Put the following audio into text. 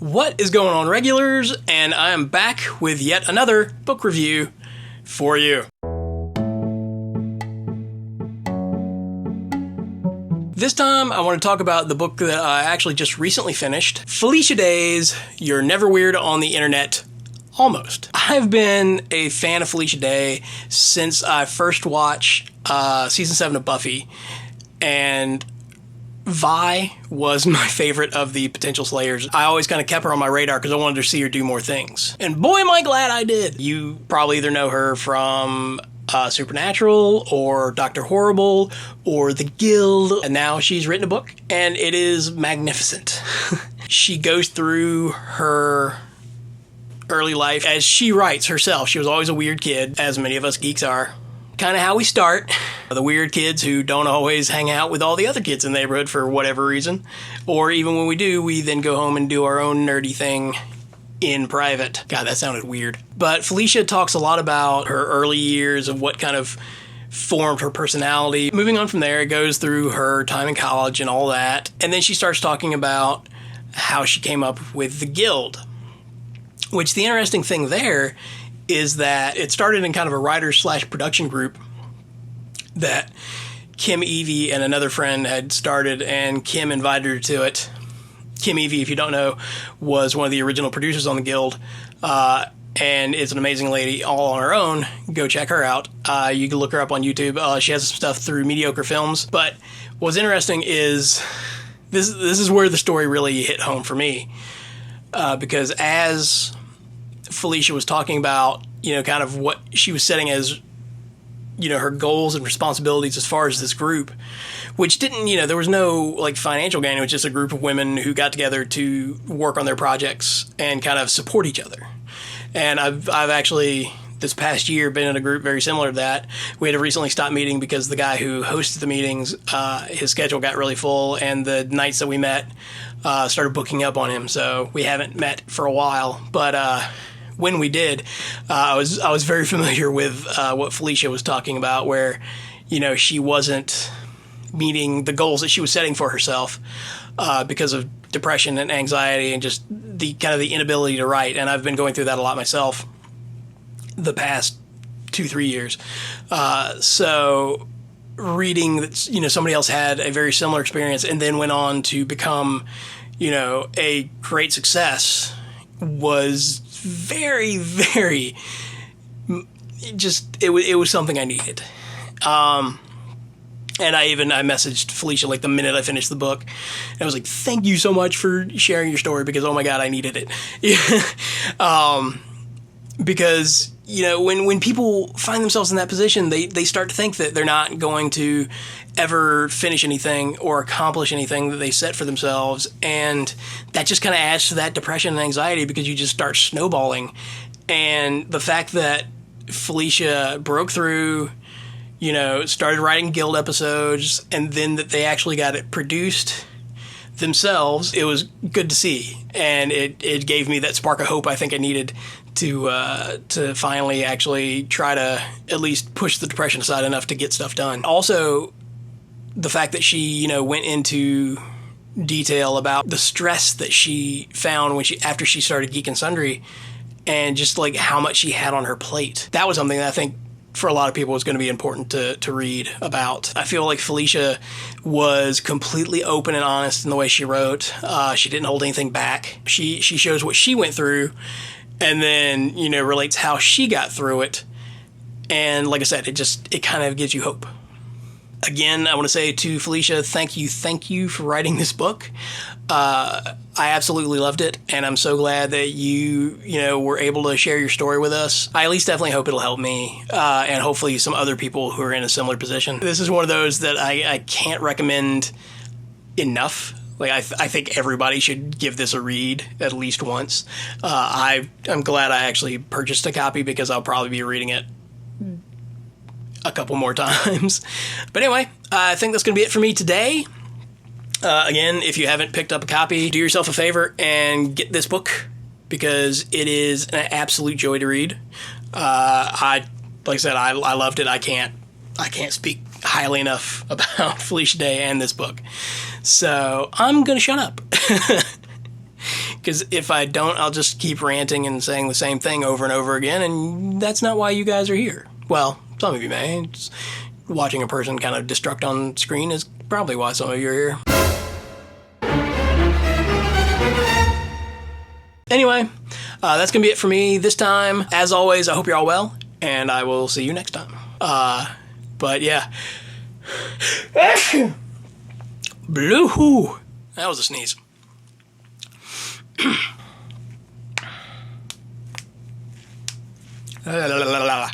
What is going on, regulars? And I am back with yet another book review for you. This time I want to talk about the book that I actually just recently finished, Felicia Day's You're Never Weird on the Internet, Almost. I've been a fan of Felicia Day since I first watched season 7 of Buffy, and Vi was my favorite of the potential slayers. I always kind of kept her on my radar because I wanted to see her do more things. And boy, am I glad I did. You probably either know her from Supernatural or Dr. Horrible or The Guild, and now she's written a book, and it is magnificent. She goes through her early life as she writes herself. She was always a weird kid, as many of us geeks are. Kind of how we start. The weird kids who don't always hang out with all the other kids in the neighborhood for whatever reason. Or even when we do, we then go home and do our own nerdy thing in private. God, that sounded weird. But Felicia talks a lot about her early years, of what kind of formed her personality. Moving on from there, it goes through her time in college and all that. And then she starts talking about how she came up with the Guild. Which, the interesting thing there is that it started in kind of a writer/production group that Kim Evey and another friend had started, and Kim invited her to it. Kim Evey, if you don't know, was one of the original producers on the Guild, and is an amazing lady all on her own. Go check her out. You can look her up on YouTube. She has some stuff through Mediocre Films. But what's interesting is this is where the story really hit home for me, because as Felicia was talking about, kind of what she was setting as, her goals and responsibilities as far as this group, which didn't, there was no financial gain. It was just a group of women who got together to work on their projects and kind of support each other. And I've actually, this past year, been in a group very similar to that. We had to recently stop meeting because the guy who hosted the meetings, his schedule got really full, and the nights that we met started booking up on him. So we haven't met for a while, but when we did, I was very familiar with what Felicia was talking about, where, she wasn't meeting the goals that she was setting for herself because of depression and anxiety and just the kind of the inability to write. And I've been going through that a lot myself the past 2-3 years. So reading that, somebody else had a very similar experience and then went on to become, a great success was very, very, it was something I needed. And I messaged Felicia the minute I finished the book. And I was like, thank you so much for sharing your story, because, oh my God, I needed it. Because, when people find themselves in that position, they start to think that they're not going to ever finish anything or accomplish anything that they set for themselves. And that just kind of adds to that depression and anxiety, because you just start snowballing. And the fact that Felicia broke through, started writing Guild episodes, and then that they actually got it produced themselves, it was good to see. And it gave me that spark of hope I think I needed to finally actually try to at least push the depression aside enough to get stuff done. Also, the fact that she, went into detail about the stress that she found after she started Geek and Sundry, and just how much she had on her plate. That was something that I think for a lot of people was going to be important to read about. I feel like Felicia was completely open and honest in the way she wrote. She didn't hold anything back. She shows what she went through, and then, relates how she got through it. And like I said, it kind of gives you hope. Again, I want to say to Felicia, thank you for writing this book. I absolutely loved it, and I'm so glad that you were able to share your story with us. I at least definitely hope it'll help me, and hopefully some other people who are in a similar position. This is one of those that I can't recommend enough. I think everybody should give this a read at least once. I'm glad I actually purchased a copy, because I'll probably be reading it a couple more times. But anyway, I think that's going to be it for me today. Again, if you haven't picked up a copy, do yourself a favor and get this book, because it is an absolute joy to read. Like I said, I loved it. I can't speak highly enough about Felicia Day and this book. So I'm going to shut up. Because if I don't, I'll just keep ranting and saying the same thing over and over again, and that's not why you guys are here. Well, some of you may. Just watching a person kind of destruct on screen is probably why some of you are here. Anyway, that's going to be it for me this time. As always, I hope you're all well, and I will see you next time. But yeah. Blue. That was a sneeze. La, la, la, la, la.